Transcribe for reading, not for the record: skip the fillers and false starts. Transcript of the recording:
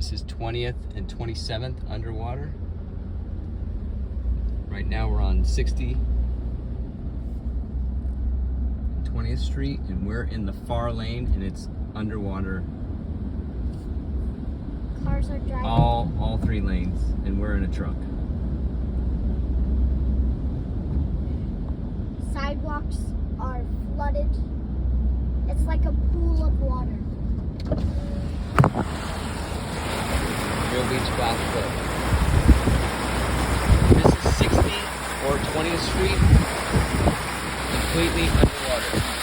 This is 20th and 27th underwater. Right now we're on 60 and 20th Street, and we're in the far lane, and it's underwater. Cars are driving. All three lanes, and we're in a truck. Sidewalks are flooded. It's like a pool of water. Vero Beach Flash Flood. This is 60 or 20th Street, completely underwater.